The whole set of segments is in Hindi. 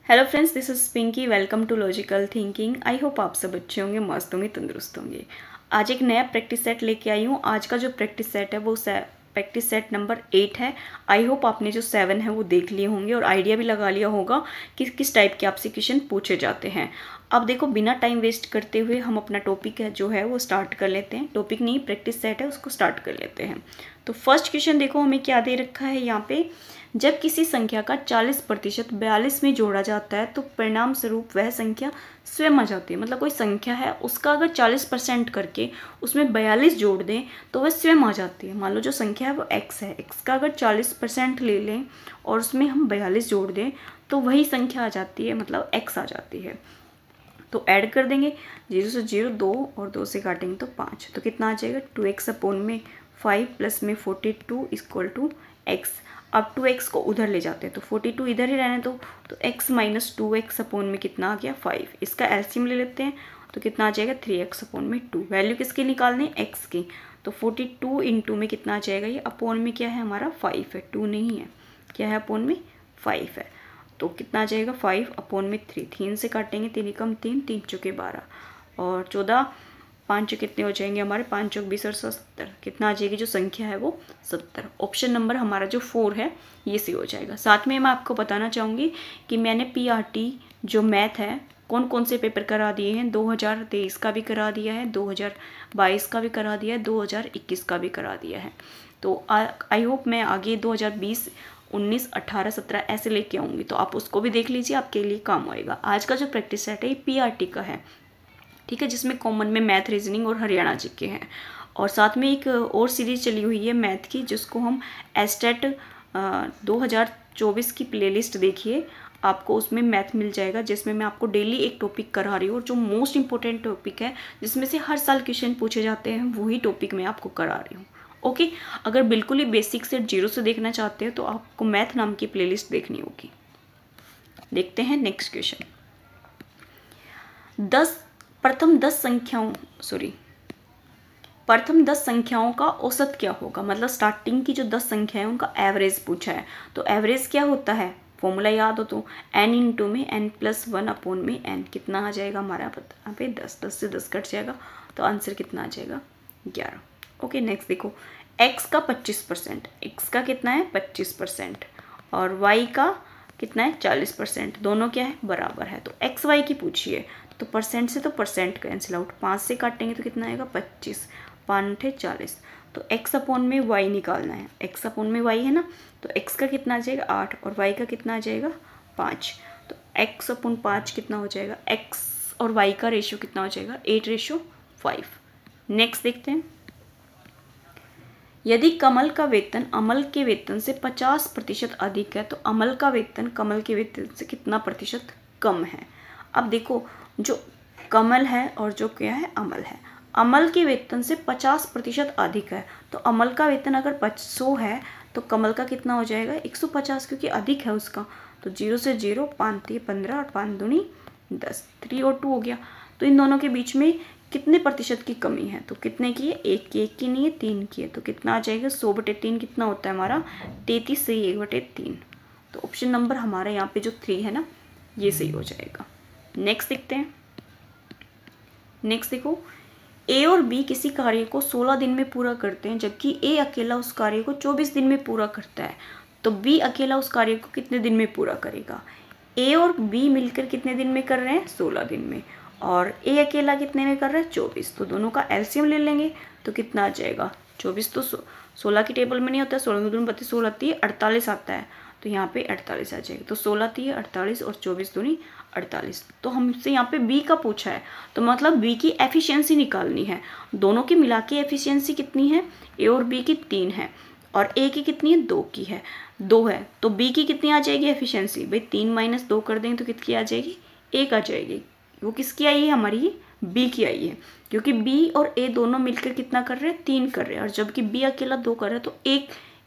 Hello friends, this is Pinky. Welcome to logical thinking. I hope आप सब अच्छे होंगे, मस्त होंगे, तंदुरुस्त होंगे। आज एक नया प्रैक्टिस सेट लेके आई हूँ। आज का जो प्रैक्टिस सेट है वो प्रैक्टिस सेट नंबर 8 है। आई होप आपने जो 7 है वो देख लिए होंगे और आइडिया भी लगा लिया होगा कि किस टाइप के आपसे क्वेश्चन पूछे जाते हैं। अब देखो, बिना टाइम वेस्ट करते हुए हम अपना टॉपिक है जो है वो स्टार्ट कर लेते हैं। टॉपिक नहीं, प्रैक्टिस सेट है, उसको स्टार्ट कर लेते हैं। तो फर्स्ट क्वेश्चन देखो, हमें क्या दे रखा है यहाँ पे। जब किसी संख्या का 40% 42 में जोड़ा जाता है तो परिणाम स्वरूप वह संख्या स्वयं आ जाती है। मतलब कोई संख्या है, उसका अगर 40% करके उसमें 42 जोड़ दें तो वह स्वयं आ जाती है। मान लो जो संख्या है वो x है, x का अगर 40% ले लें और उसमें हम 42 जोड़ दें तो वही संख्या आ जाती है, मतलब x आ जाती है। तो ऐड कर देंगे, 0 से 0 2 और 2 से काटेंगे तो 5। तो कितना आ जाएगा, 2x अपॉन में 5 प्लस में 42 इक्वल टू x। अब 2x को उधर ले जाते हैं तो 42 इधर ही रहने दो। तो x माइनस 2x अपॉन में कितना आ गया, 5। इसका एलसीएम ले लेते हैं तो कितना आ जाएगा, 3x अपॉन में 2। वैल्यू किसकी निकालनी, x की। तो 42 इंटू में कितना आ जाएगा, ये अपॉन में क्या है हमारा 5 है, 2 नहीं है, क्या है अपॉन में 5 है। तो कितना आ जाएगा, 5 अपॉन में 3। 3 से काटेंगे, 3 कम 3, 3 चौके 12 और 14, 5 कितने हो जाएंगे हमारे, 5 चौक 20 और 70। कितना आ जाएगी जो संख्या है वो 70। ऑप्शन नंबर हमारा जो 4 है ये सही हो जाएगा। साथ में मैं आपको बताना चाहूँगी कि मैंने PRT जो मैथ है कौन कौन से पेपर करा दिए हैं। 2023 का भी करा दिया है, 2022 का भी करा दिया है, 2021 का भी करा दिया है। तो आई होप मैं आगे 2020 19 18 17 ऐसे लेके आऊँगी, तो आप उसको भी देख लीजिए, आपके लिए काम आएगा। आज का जो प्रैक्टिस सेट है ये PRT का है, ठीक है, जिसमें कॉमन में मैथ, रीजनिंग और हरियाणा जीके हैं। और साथ में एक और सीरीज चली हुई है मैथ की, जिसको हम एस्टेट 2024 की प्लेलिस्ट देखिए, आपको उसमें मैथ मिल जाएगा, जिसमें मैं आपको डेली एक टॉपिक करा रही हूँ। और जो मोस्ट इंपॉर्टेंट टॉपिक है, जिसमें से हर साल क्वेश्चन पूछे जाते हैं, वही टॉपिक मैं आपको करा रही हूँ। ओके, अगर बिल्कुल ही बेसिक से 0 से देखना चाहते हैं तो आपको मैथ नाम की प्लेलिस्ट देखनी होगी। देखते हैं नेक्स्ट क्वेश्चन। प्रथम 10 संख्याओं का औसत क्या होगा। मतलब स्टार्टिंग की जो 10 संख्या है उनका एवरेज पूछा है। तो एवरेज क्या होता है, फॉर्मूला याद हो तो n इंटू में n+1 अपॉन में n। कितना आ जाएगा हमारा यहाँ पे 10, 10 से 10 कट जाएगा तो आंसर कितना आ जाएगा, 11। ओके, नेक्स्ट देखो, x का 25%, x का कितना है 25% और y का कितना है 40%। दोनों क्या है, बराबर है। तो एक्स वाई की पूछिए, तो परसेंट से तो परसेंट कैंसिल आउट, 5 से काटेंगे तो कितना आएगा 25, 5 40। तो x अपॉन में y निकालना है, x अपॉन में y है ना, तो x का कितना आ जाएगा 8 और y का कितना आ जाएगा 5। तो x अपॉन 5 कितना हो जाएगा, x और y का रेशियो कितना हो जाएगा 8:5। नेक्स्ट देखते हैं। यदि कमल का वेतन अमल के वेतन से 50% अधिक है तो अमल का वेतन कमल के वेतन से कितना प्रतिशत कम है। अब देखो, जो कमल है और जो क्या है अमल है, अमल के वेतन से 50% अधिक है। तो अमल का वेतन अगर 100 है तो कमल का कितना हो जाएगा 150, क्योंकि अधिक है उसका। तो 0 से 0, 5 3 15 और 5 दूनी 10, 3 और 2 हो गया। तो इन दोनों के बीच में कितने प्रतिशत की कमी है, तो कितने की है, 1 की, 1 की नहीं है, 3 की है। तो कितना आ जाएगा 100/3 कितना होता है हमारा 33 से 1/3। तो ऑप्शन नंबर हमारा यहाँ पे जो 3 है ना, ये सही हो जाएगा। नेक्स्ट देखते हैं। नेक्स्ट देखो, ए और बी किसी कार्य को 16 दिन में पूरा करते हैं, जबकि ए अकेला उस कार्य को 24 दिन में पूरा करता है। तो बी अकेला उस कार्य को कितने दिन में पूरा करेगा। ए और बी मिलकर कितने दिन में कर रहे हैं, 16 दिन में, और ए अकेला कितने में कर रहा है 24। तो दोनों का एलसीएम ले लेंगे तो कितना आ जाएगा, 24 तो 16 की टेबल में नहीं होता है, 16 दूनी 32, 16 3 48 आता है, तो यहाँ पे 48 आ जाएगा। तो 16 3 48 और 24 दूनी 48। तो हमसे यहाँ पे बी का पूछा है, तो मतलब बी की एफिशिएंसी निकालनी है। दोनों की मिला के एफिशिएंसी कितनी है, ए और बी की 3 है और ए की कितनी है 2 की है, 2 है। तो बी की कितनी आ जाएगी एफिशिएंसी, भाई 3 - 2 कर देंगे तो कितनी आ जाएगी, 1 आ जाएगी। वो किसकी आई है, हमारी बी की आई है, क्योंकि बी और ए दोनों मिलकर कितना कर रहे हैं, 3 कर रहे हैं। और जबकि बी अकेला 2 कर रहा है तो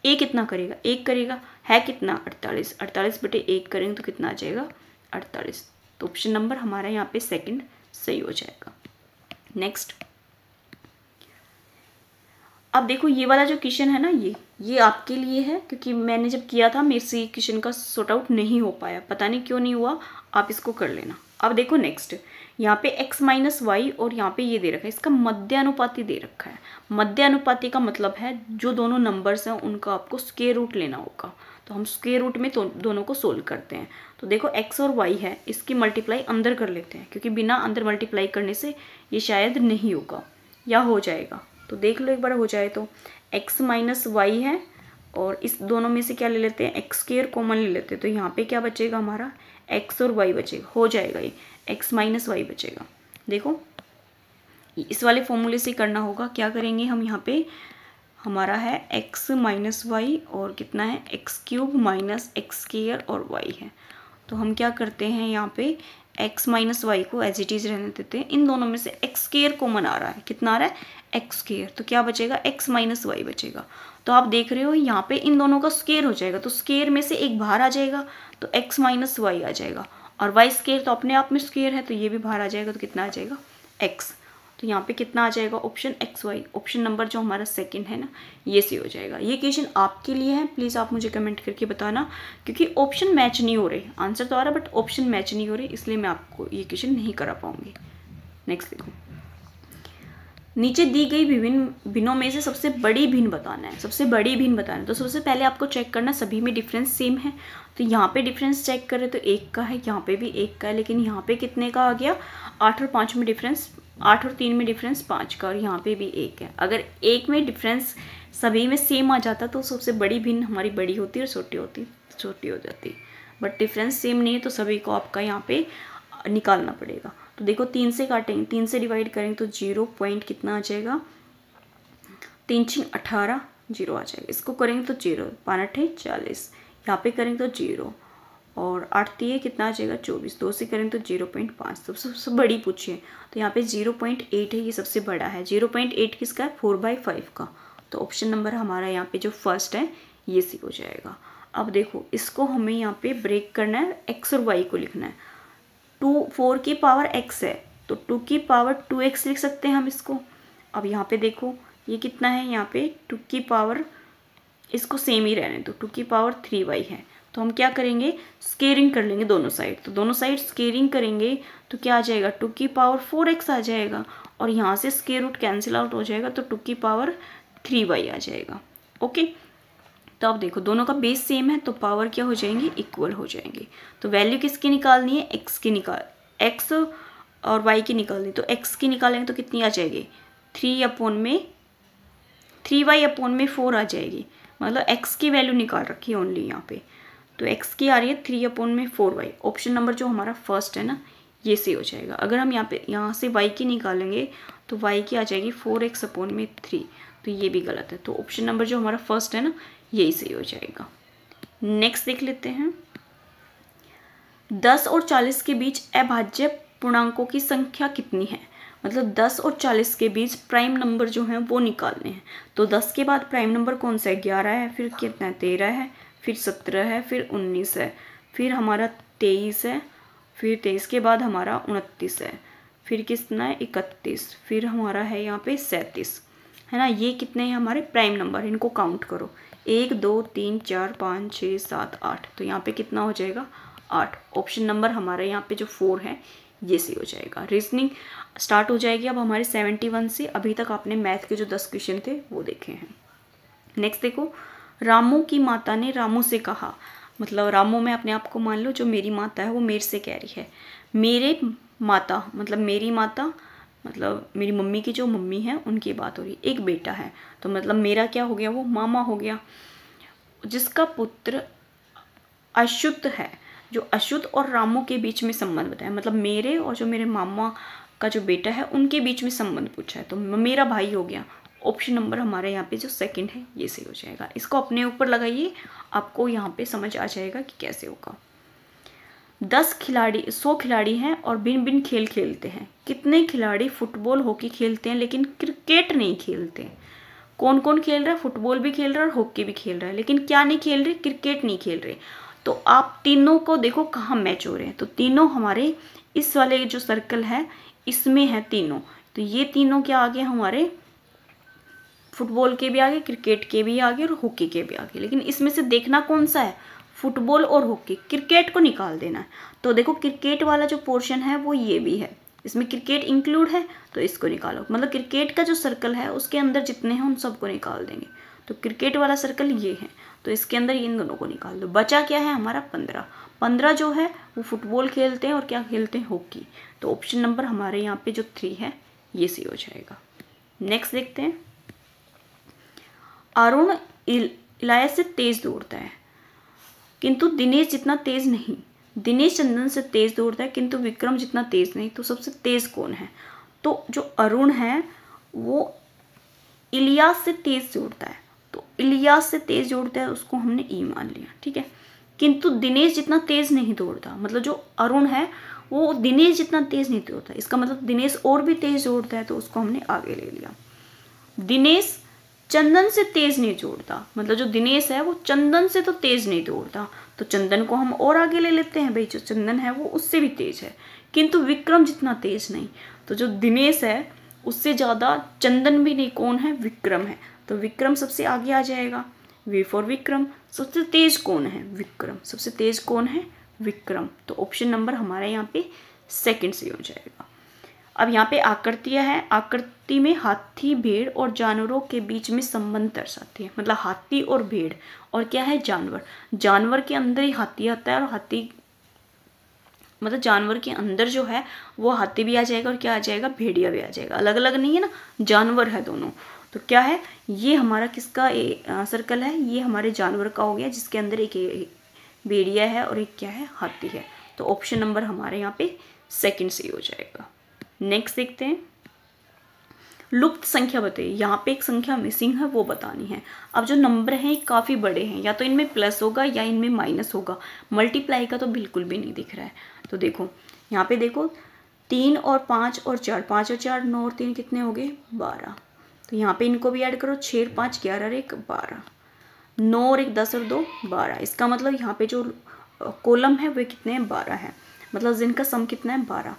ए कितना करेगा, 1 करेगा, है कितना 48, 48/1 करेंगे तो कितना आ जाएगा 48। तो ऑप्शन नंबर हमारा यहाँ पे सेकंड सही हो जाएगा। नेक्स्ट, अब देखो ये वाला जो क्वेश्चन है ना, ये आपके लिए है, क्योंकि मैंने जब किया था मेरे से क्वेश्चन का सॉर्ट आउट नहीं हो पाया, पता नहीं क्यों नहीं हुआ, आप इसको कर लेना। अब देखो नेक्स्ट, यहाँ पे x माइनस वाई और यहाँ पे ये दे रखा है, इसका मध्यानुपाती दे रखा है। मध्यानुपाती का मतलब है जो दोनों नंबर्स हैं उनका आपको स्क्वायर रूट लेना होगा। तो हम स्क्वायर रूट में तो दोनों को सोल्व करते हैं। तो देखो x और y है, इसकी मल्टीप्लाई अंदर कर लेते हैं, क्योंकि बिना अंदर मल्टीप्लाई करने से ये शायद नहीं होगा, या हो जाएगा। तो देख लो एक बार हो जाए तो x माइनस वाई है, और इस दोनों में से क्या ले लेते हैं, एक्स स्क्वायर कॉमन ले लेते हैं। तो यहाँ पे क्या बचेगा हमारा, x और y बचेगा, हो जाएगा ये x माइनस वाई बचेगा। देखो इस वाले फॉर्मूले से करना होगा। क्या करेंगे हम, यहाँ पे हमारा है x माइनस वाई और कितना है x cube minus x square और y है। तो हम क्या करते हैं, यहाँ पे x माइनस वाई को एज इट इज रहने देते हैं। इन दोनों में से एक्स स्क्वायर कॉमन आ रहा है, कितना आ रहा है, एक्स स्क्वायर। तो क्या बचेगा, x माइनस वाई बचेगा। तो आप देख रहे हो यहाँ पे इन दोनों का स्क्वायर हो जाएगा, तो स्क्वायर में से एक बाहर आ जाएगा, तो x माइनस वाई आ जाएगा, और y स्क्वायर तो अपने आप में स्क्वायर है, तो ये भी बाहर आ जाएगा, तो कितना आ जाएगा, x। तो यहाँ पे कितना आ जाएगा, option X Y, option number जो हमारा सेकंड है ना, ये सी हो जाएगा। ये क्वेश्चन आपके लिए है, प्लीज़ आप मुझे कमेंट करके बताना, क्योंकि ऑप्शन मैच नहीं हो रहे, आंसर तो आ रहा है बट ऑप्शन मैच नहीं हो रहे, इसलिए मैं आपको ये क्वेश्चन नहीं करा पाऊंगी। नेक्स्ट देखो, नीचे दी गई विभिन्न भिन्नों में से सबसे बड़ी भिन्न बताना है, सबसे बड़ी भिन्न बताना है। तो सबसे पहले आपको चेक करना सभी में डिफरेंस सेम है। तो यहाँ पे डिफरेंस चेक करें तो 1 का है, यहाँ पे भी 1 का है, लेकिन यहाँ पे कितने का आ गया, 8 और 5 में डिफरेंस, 8 और 3 में डिफरेंस 5 का, और यहाँ पे भी 1 है। अगर 1 में डिफरेंस सभी में सेम आ जाता तो सबसे बड़ी भिन्न हमारी बड़ी होती और छोटी हो जाती। बट डिफरेंस सेम नहीं है, तो सभी को आपका यहाँ पे निकालना पड़ेगा। तो देखो 3 से काटेंगे, 3 से डिवाइड करेंगे तो 0 पॉइंट कितना आ जाएगा, 3 6 18, 0 आ जाएगा। इसको करेंगे तो 0, 5 8 40, यहाँ पे करेंगे तो 0, और 8 3 कितना आ जाएगा 24, 2 से करेंगे तो 0.5। तो सबसे बड़ी पूछिए, तो यहाँ पे 0.8 है, ये सबसे बड़ा है। 0.8 किसका है, 4/5 का। तो ऑप्शन नंबर हमारा यहाँ पे जो फर्स्ट है ये सी हो जाएगा। अब देखो इसको हमें यहाँ पे ब्रेक करना है, x और y को लिखना है। 4 की पावर x है, तो 2 की पावर 2x लिख सकते हैं हम इसको। अब यहाँ पे देखो ये कितना है, यहाँ पे 2 की पावर, इसको सेम ही रहने दो, 2 की पावर 3y है। तो हम क्या करेंगे, स्केयरिंग कर लेंगे दोनों साइड। तो दोनों साइड स्केयरिंग करेंगे तो क्या आ जाएगा, 2 की पावर 4x आ जाएगा, और यहाँ से स्केयर रूट कैंसिल आउट हो जाएगा, तो 2 की पावर 3y आ जाएगा। ओके, तो अब देखो दोनों का बेस सेम है, तो पावर क्या हो जाएंगी, इक्वल हो जाएंगे। तो वैल्यू किसकी निकालनी है, x और y की निकालनी। तो x की निकालेंगे तो कितनी आ जाएगी, 3y/4 आ जाएगी। मतलब x की वैल्यू निकाल रखी है ओनली यहाँ पे, तो x की आ रही है 3/4y। ऑप्शन नंबर जो हमारा फर्स्ट है ना, ये से हो जाएगा। अगर हम यहाँ से y की निकालेंगे तो y की आ जाएगी 4x/3, तो ये भी गलत है। तो ऑप्शन नंबर जो हमारा फर्स्ट है ना, यही सही हो जाएगा। नेक्स्ट देख लेते हैं, 10 और 40 के बीच अभाज्य पूर्णांकों की संख्या कितनी है। मतलब 10 और 40 के बीच प्राइम नंबर जो हैं वो निकालने हैं। तो 10 के बाद प्राइम नंबर कौन सा है, 11 है, फिर कितना है 13 है, फिर 17 है, फिर 19 है, फिर हमारा 23 है, फिर 23 के बाद हमारा 29 है, फिर कितना है 31, फिर हमारा है यहाँ पे 37 है ना। ये कितने हैं हमारे प्राइम नंबर, इनको काउंट करो, 1 2 3 4 5 6 7 8। तो यहाँ पे कितना हो जाएगा 8। ऑप्शन नंबर हमारा यहाँ पे जो 4 है ये सही हो जाएगा। रीजनिंग स्टार्ट हो जाएगी अब हमारे 71 से। अभी तक आपने मैथ के जो 10 क्वेश्चन थे वो देखे हैं। नेक्स्ट देखो, रामू की माता ने रामू से कहा, मतलब रामू में अपने आप को मान लो, जो मेरी माता है वो मेरे से कह रही है। मेरे माता मतलब मेरी माता, मतलब मेरी मम्मी की जो मम्मी है उनकी बात हो रही। एक बेटा है, तो मतलब मेरा क्या हो गया, वो मामा हो गया, जिसका पुत्र अच्युत है। जो अच्युत और रामू के बीच में संबंध बताया, मतलब मेरे और जो मेरे मामा का जो बेटा है उनके बीच में संबंध पूछा है, तो मेरा भाई हो गया। ऑप्शन नंबर हमारे यहाँ पे जो सेकंड है ये सही हो जाएगा। इसको अपने ऊपर लगाइए, आपको यहाँ पे समझ आ जाएगा कि कैसे होगा। 100 खिलाड़ी हैं और भिन्न भिन्न खेल खेलते हैं। कितने खिलाड़ी फुटबॉल हॉकी खेलते हैं लेकिन क्रिकेट नहीं खेलते। कौन कौन खेल रहा है, फुटबॉल भी खेल रहा है और हॉकी भी खेल रहा है, लेकिन क्या नहीं खेल रहे, क्रिकेट नहीं खेल रहे। तो आप तीनों को देखो कहाँ मैच हो रहे हैं। तो तीनों हमारे इस वाले जो सर्कल है इसमें है तीनों। तो ये तीनों क्या आ गए हमारे फुटबॉल के भी आगे, क्रिकेट के भी आगे और हॉकी के भी आगे। लेकिन इसमें से देखना कौन सा है, फुटबॉल और हॉकी। क्रिकेट को निकाल देना है। तो देखो क्रिकेट वाला जो पोर्शन है वो ये भी है, इसमें क्रिकेट इंक्लूड है, तो इसको निकालो। मतलब क्रिकेट का जो सर्कल है उसके अंदर जितने हैं उन सबको निकाल देंगे। तो क्रिकेट वाला सर्कल ये है, तो इसके अंदर इन दोनों को निकाल दो। बचा क्या है हमारा 15। 15 जो है वो फुटबॉल खेलते हैं और क्या खेलते हैं, हॉकी। तो ऑप्शन नंबर हमारे यहाँ पे जो 3 है ये सी हो जाएगा। नेक्स्ट देखते हैं। अरुण इलाया से तेज दौड़ता है किंतु दिनेश जितना तेज नहीं। दिनेश चंदन से तेज दौड़ता है किंतु विक्रम जितना तेज नहीं। तो सबसे तेज कौन है? तो जो अरुण है वो इलियास से तेज दौड़ता है, तो इलियास से तेज दौड़ता है उसको हमने ई मान लिया, ठीक है। किंतु दिनेश जितना तेज नहीं दौड़ता, मतलब जो अरुण है वो दिनेश जितना तेज नहीं दौड़ता, इसका मतलब दिनेश और भी तेज दौड़ता है, तो उसको हमने आगे ले लिया। दिनेश चंदन से तेज नहीं दौड़ता, मतलब जो दिनेश है वो चंदन से तो तेज नहीं दौड़ता, तो चंदन को हम और आगे ले लेते हैं, भाई जो चंदन है वो उससे भी तेज है, किंतु विक्रम जितना तेज नहीं। तो जो दिनेश है उससे ज़्यादा चंदन भी नहीं, कौन है, विक्रम है, तो विक्रम सबसे आगे आ जाएगा। V for Vikram. सबसे तेज कौन है, विक्रम। सबसे तेज कौन है, विक्रम। तो ऑप्शन नंबर हमारा यहाँ पे सेकंड से हो जाएगा। अब यहाँ पे आकृतियाँ है, आकृति में हाथी, भेड़ और जानवरों के बीच में संबंध दर्शाती है। मतलब हाथी और भेड़ और क्या है, जानवर। जानवर के अंदर ही हाथी आता है और हाथी मतलब जानवर के अंदर जो है वो हाथी भी आ जाएगा और क्या आ जाएगा, भेड़िया भी आ जाएगा। अलग अलग नहीं है ना, जानवर है दोनों। तो क्या है, ये हमारा किसका सर्कल है, ये हमारे जानवर का हो गया, जिसके अंदर एक भेड़िया है और एक क्या है, हाथी है। तो ऑप्शन नंबर हमारे यहाँ पे सेकंड से हो जाएगा। नेक्स्ट देखते हैं। लुप्त संख्या बताइए। यहाँ पे एक संख्या मिसिंग है, वो बतानी है। अब जो नंबर हैं काफ़ी बड़े हैं, या तो इनमें प्लस होगा या इनमें माइनस होगा। मल्टीप्लाई का तो बिल्कुल भी नहीं दिख रहा है। तो देखो यहाँ पे देखो 3 और 5 और 4, 5 और 4 9 और 3 कितने हो गए, 12। तो यहाँ पे इनको भी ऐड करो, 6 और 5 11 और 1 12, 9 और 1 10 और 2 12। इसका मतलब यहाँ पे जो कॉलम है वो कितने हैं, 12 है। मतलब जिनका सम कितना है, 12।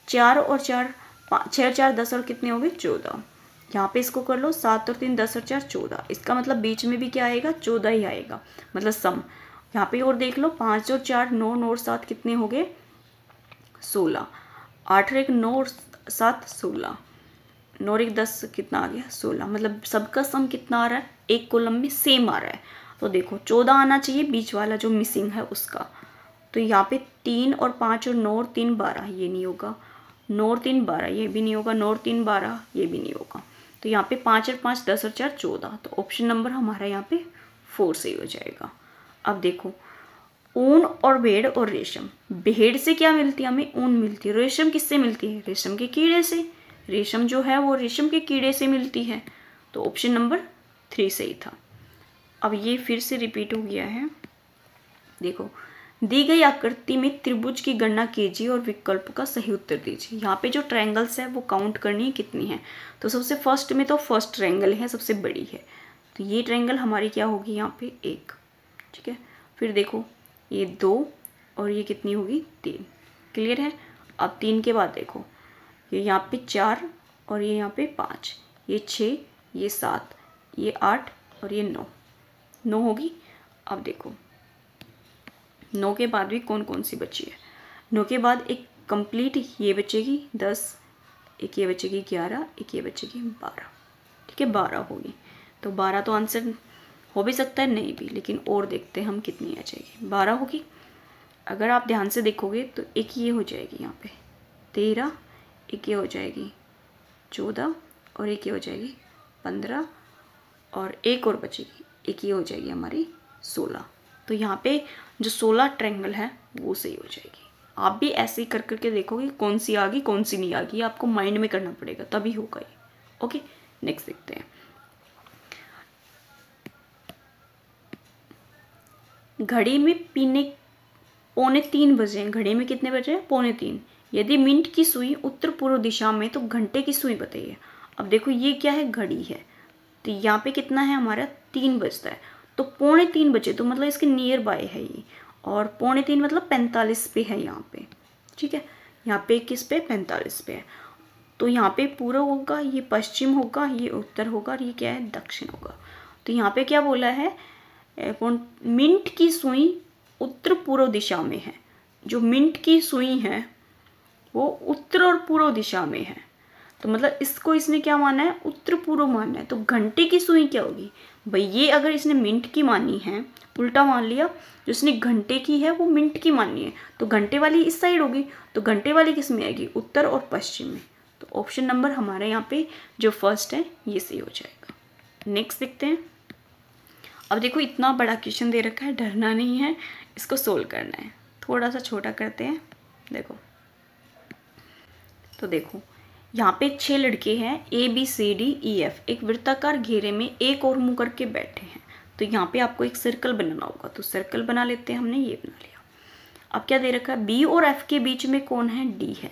4 और 4 6 और 4 10 और कितने हो गए, 14। यहाँ पे इसको कर लो, 7 और 3 10 और 4 14। इसका मतलब बीच में भी क्या आएगा, 14 ही आएगा, मतलब सम। यहाँ पे और देख लो, 5 और 4 9 9 और 7 कितने हो गए, 16। 8 और 1 9 और 7 16, 9 और 1 10 कितना आ गया, 16। मतलब सबका सम कितना आ रहा है, एक कॉलम में सेम आ रहा है। तो देखो 14 आना चाहिए, बीच वाला जो मिसिंग है उसका। तो यहाँ पे 3 और 5 और 9 और 3 12, ये नहीं होगा। 9 और 3 12, ये भी नहीं होगा। 9 और 3 12, ये भी नहीं होगा। तो यहाँ पे 5 और 5 10 और 4 14। तो ऑप्शन नंबर हमारा यहाँ पे 4 से ही हो जाएगा। अब देखो ऊन और भेड़ और रेशम। भेड़ से क्या मिलती है, हमें ऊन मिलती है। रेशम किससे मिलती है, रेशम के कीड़े से। रेशम जो है वो रेशम के कीड़े से मिलती है। तो ऑप्शन नंबर 3 सही था। अब ये फिर से रिपीट हो गया है। देखो दी गई आकृति में त्रिभुज की गणना कीजिए और विकल्प का सही उत्तर दीजिए। यहाँ पे जो ट्रायंगल्स है वो काउंट करनी है कितनी है। तो सबसे फर्स्ट में तो फर्स्ट ट्रायंगल है, सबसे बड़ी है। तो ये ट्रायंगल हमारी क्या होगी, यहाँ पे 1, ठीक है। फिर देखो ये 2 और ये कितनी होगी, 3। क्लियर है। अब 3 के बाद देखो ये यहाँ पे 4 और ये यहाँ पे 5, ये 6, ये 7, ये 8 और ये 9 होगी। अब देखो 9 के बाद भी कौन कौन सी बची है। 9 के बाद एक कंप्लीट ये बचेगी 10, एक ये बचेगी 11, एक ये बचेगी 12, ठीक है। 12 होगी। तो 12 तो आंसर हो भी सकता है, नहीं भी, लेकिन और देखते हैं हम कितनी आ जाएगी। 12 होगी। अगर आप ध्यान से देखोगे तो एक ये हो जाएगी यहाँ पे 13, एक ये हो जाएगी 14 और एक ये हो जाएगी 15 और एक और बचेगी, एक ये हो जाएगी हमारी 16। तो यहाँ पे जो 16 ट्रायंगल है वो सही हो जाएगी। आप भी ऐसे ही कर करके देखोगे कौन सी आ गई कौन सी नहीं आ गई, आपको माइंड में करना पड़ेगा तभी होगा ये। ओके नेक्स्ट देखते हैं। घड़ी में पीने 2:45 बजे हैं। घड़ी में कितने बजे हैं, 2:45। यदि मिनट की सुई उत्तर पूर्व दिशा में तो घंटे की सुई बताइए। अब देखो ये क्या है, घड़ी है। तो यहाँ पे कितना है हमारा, 3 बजता है। तो 2:45 बजे, तो मतलब इसके नियर बाय है ये। और 2:45 मतलब 45 पे है यहाँ पे, ठीक है। यहाँ पे किस पे, 45 पे है। तो यहाँ पे पूर्व होगा, ये पश्चिम होगा, ये उत्तर होगा और ये क्या है, दक्षिण होगा। तो यहाँ पे क्या बोला है, मिंट की सुई उत्तर पूर्व दिशा में है। जो मिंट की सुई है वो उत्तर और पूर्व दिशा में है, तो मतलब इसको इसने क्या माना है, उत्तर पूर्व माना है। तो घंटे की सुई क्या होगी भाई, ये अगर इसने मिनट की मानी है, उल्टा मान लिया, जो इसने घंटे की है वो मिनट की मानी है, तो घंटे वाली इस साइड होगी, तो घंटे वाली किस में आएगी, उत्तर और पश्चिम में। तो ऑप्शन नंबर हमारे यहाँ पे जो फर्स्ट है ये सही हो जाएगा। नेक्स्ट देखते हैं। अब देखो इतना बड़ा क्वेश्चन दे रखा है, डरना नहीं है, इसको सोल्व करना है। थोड़ा सा छोटा करते हैं। देखो तो देखो यहाँ पे 6 लड़के हैं, ABCDEF, एक वृत्ताकार घेरे में एक और मुंह करके बैठे हैं। तो यहाँ पे आपको एक सर्कल बनाना होगा, तो सर्कल बना लेते हैं, हमने ये बना लिया। अब क्या दे रखा है, B और F के बीच में कौन है, D है।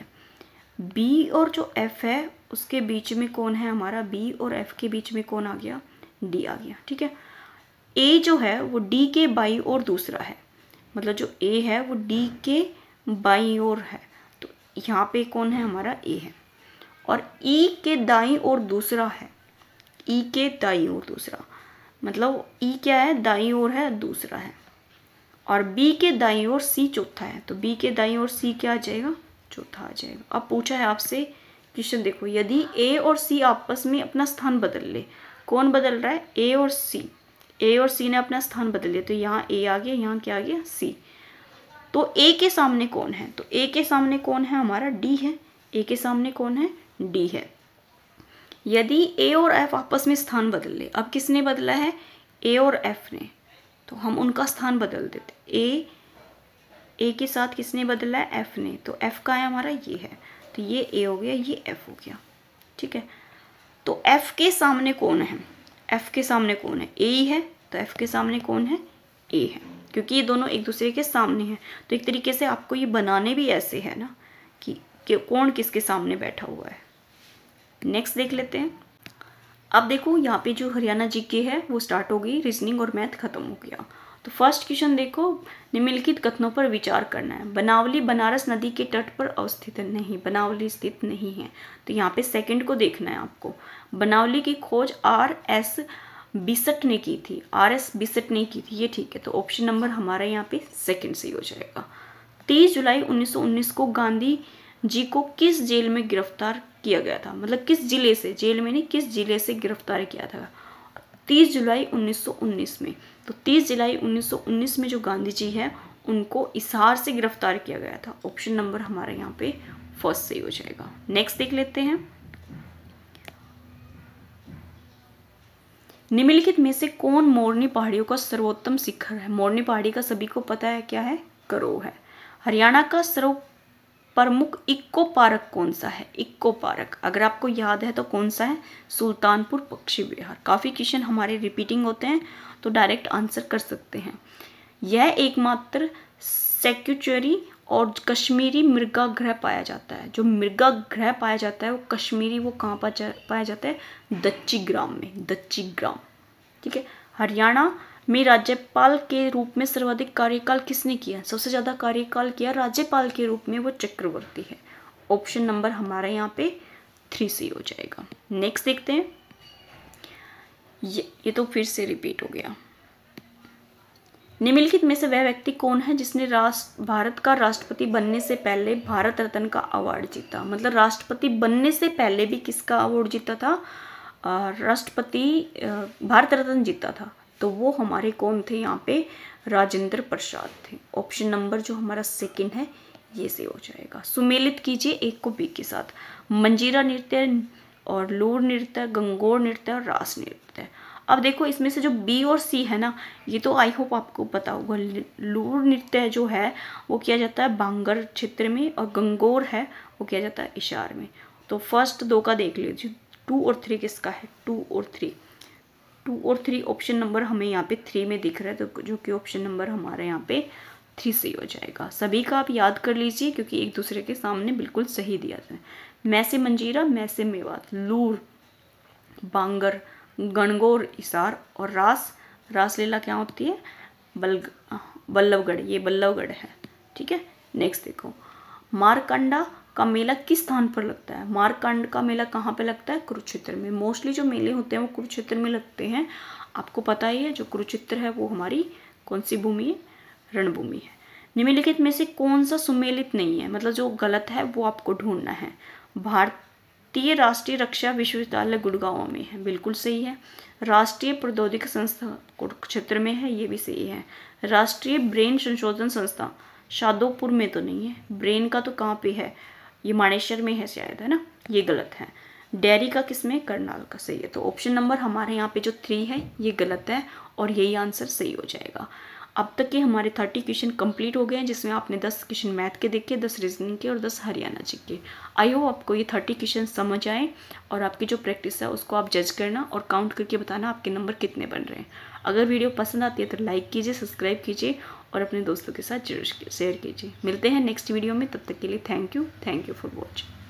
B और जो F है उसके बीच में कौन है हमारा, B और F के बीच में कौन आ गया, D आ गया, ठीक है। A जो है वो D के बाईं ओर दूसरा है, मतलब जो A है वो D के बाईं ओर है, तो यहाँ पे कौन है हमारा, A है। और E के दाईं ओर दूसरा है, E के दाईं ओर दूसरा, मतलब E क्या है, दाईं ओर है, दूसरा है। और B के दाईं ओर C चौथा है, तो B के दाईं ओर C क्या आ जाएगा, चौथा आ जाएगा। अब पूछा है आपसे क्वेश्चन, देखो यदि A और C आपस में अपना स्थान बदल ले, कौन बदल रहा है, A और C, A और C ने अपना स्थान बदल लिया, तो यहाँ A आ गया, यहाँ क्या आ गया, C। तो A के सामने कौन है, तो A के सामने कौन है हमारा, D है। A के सामने कौन है, D है। यदि A और F आपस में स्थान बदल ले, अब किसने बदला है, A और F ने, तो हम उनका स्थान बदल देते। A के साथ किसने बदला है, F ने, तो F का है हमारा ये है, तो ये A हो गया, ये F हो गया, ठीक है। तो F के सामने कौन है, F के सामने कौन है, A ही है, तो F के सामने कौन है, A है, क्योंकि ये दोनों एक दूसरे के सामने हैं। तो एक तरीके से आपको ये बनाने भी ऐसे है ना कि कौन किसके सामने बैठा हुआ है। नेक्स्ट देख लेते हैं। अब देखो यहाँ पे जो हरियाणा जीके है वो स्टार्ट हो गई, रीजनिंग और मैथ खत्म हो गया। तो फर्स्ट क्वेश्चन देखो, निम्नलिखित कथनों पर विचार करना है। बनावली बनारस नदी के तट पर अवस्थित है, नहीं, बनावली स्थित नहीं है। तो यहाँ पे सेकंड को देखना है आपको। बनावली की खोज RS बिसट ने की थी, RS बिसट ने की थी, ये ठीक है, तो ऑप्शन नंबर हमारा यहाँ पे सेकंड सही हो जाएगा। 30 जुलाई 1919 को गांधी जी को किस जेल में गिरफ्तार किया गया था, मतलब किस जिले से, जेल में नहीं, किस जिले से गिरफ्तार किया था, 30 जुलाई 1919 में। तो 30 जुलाई 1919 में जो गांधी जी है उनको हिसार से गिरफ्तार किया गया था। ऑप्शन नंबर हमारे यहाँ पे फर्स्ट सही हो जाएगा। नेक्स्ट देख लेते हैं। निम्नलिखित में से कौन मोरनी पहाड़ियों का सर्वोत्तम शिखर है। मोरनी पहाड़ी का सभी को पता है क्या है, करो है। हरियाणा का सर्व प्रमुख इक्को पार्क कौन सा है, इक्को पार्क अगर आपको याद है तो कौन सा है, सुल्तानपुर पक्षी विहार। काफ़ी क्वेश्चन हमारे रिपीटिंग होते हैं तो डायरेक्ट आंसर कर सकते हैं। यह एकमात्र सेक्चुरी और कश्मीरी मृगाग्रह पाया जाता है। जो मृगाग्रह पाया जाता है वो कश्मीरी, वो कहाँ पाया जाता है, दच्ची ग्राम में, दच्ची ग्राम, ठीक है। हरियाणा में राज्यपाल के रूप में सर्वाधिक कार्यकाल किसने किया, सबसे ज्यादा कार्यकाल किया राज्यपाल के रूप में वो चक्रवर्ती है। ऑप्शन नंबर हमारा यहाँ पे 3 सही हो जाएगा। नेक्स्ट देखते हैं। ये तो फिर से रिपीट हो गया। निम्नलिखित में से वह व्यक्ति कौन है जिसने भारत का राष्ट्रपति बनने से पहले भारत रत्न का अवार्ड जीता, मतलब राष्ट्रपति बनने से पहले भी किसका अवार्ड जीता था, राष्ट्रपति भारत रत्न जीता था। तो वो हमारे कौन थे यहाँ पे, राजेंद्र प्रसाद थे। ऑप्शन नंबर जो हमारा सेकंड है ये से हो जाएगा। सुमेलित कीजिए एक को बी के साथ। मंजीरा नृत्य और लूर नृत्य, गंगोर नृत्य और रास नृत्य। अब देखो इसमें से जो बी और सी है ना, ये तो आई होप आपको पता होगा। लूर नृत्य जो है वो किया जाता है बांगर क्षेत्र में, और गंगोर है वो किया जाता है इशार में। तो फर्स्ट दो का देख लीजिए, 2 और 3 किसका है, 2 और 3, 2 और 3 ऑप्शन नंबर हमें यहाँ पे 3 में दिख रहा है, तो जो कि ऑप्शन नंबर हमारे यहाँ पे 3 सही हो जाएगा। सभी का आप याद कर लीजिए क्योंकि एक दूसरे के सामने बिल्कुल सही दिया था। मैं से मंजीरा, मैं से मेवात, लूर, बांगर, गणगौर, इसार और रासलीला क्या होती है, बल्लभगढ़, ये बल्लभगढ़ है, ठीक है। नेक्स्ट देखो, मारकंडा का मेला किस स्थान पर लगता है? मारकांड का मेला कहाँ पे लगता है? कुरुक्षेत्र में। मोस्टली जो मेले होते हैं वो कुरुक्षेत्र में लगते हैं। आपको पता ही है जो कुरुक्षेत्र है वो हमारी कौन सी भूमि है? रणभूमि है। निम्नलिखित में से कौन सा सुमेलित नहीं है, मतलब जो गलत है वो आपको ढूंढना है। भारतीय राष्ट्रीय रक्षा विश्वविद्यालय गुड़गांव में है, बिल्कुल सही है। राष्ट्रीय प्रौद्योगिकी संस्था कुरुक्षेत्र में है, ये भी सही है। राष्ट्रीय ब्रेन संशोधन संस्था शादोपुर में तो नहीं है। ब्रेन का तो कहाँ पे है? ये मानेसर में है शायद, है ना, ये गलत है। डेयरी का किसमें? करनाल का, सही है। तो ऑप्शन नंबर हमारे यहाँ पे जो 3 है ये गलत है और यही आंसर सही हो जाएगा। अब तक के हमारे 30 क्वेश्चन कंप्लीट हो गए हैं, जिसमें आपने 10 क्वेश्चन मैथ के देखे, 10 रीजनिंग के और 10 हरियाणा जी के। आई होप आपको ये 30 क्वेश्चन समझ आए और आपकी जो प्रैक्टिस है उसको आप जज करना और काउंट करके बताना आपके नंबर कितने बन रहे हैं। अगर वीडियो पसंद आती है तो लाइक कीजिए, सब्सक्राइब कीजिए और अपने दोस्तों के साथ जरूर शेयर कीजिए। मिलते हैं नेक्स्ट वीडियो में, तब तक के लिए थैंक यू फॉर वॉचिंग।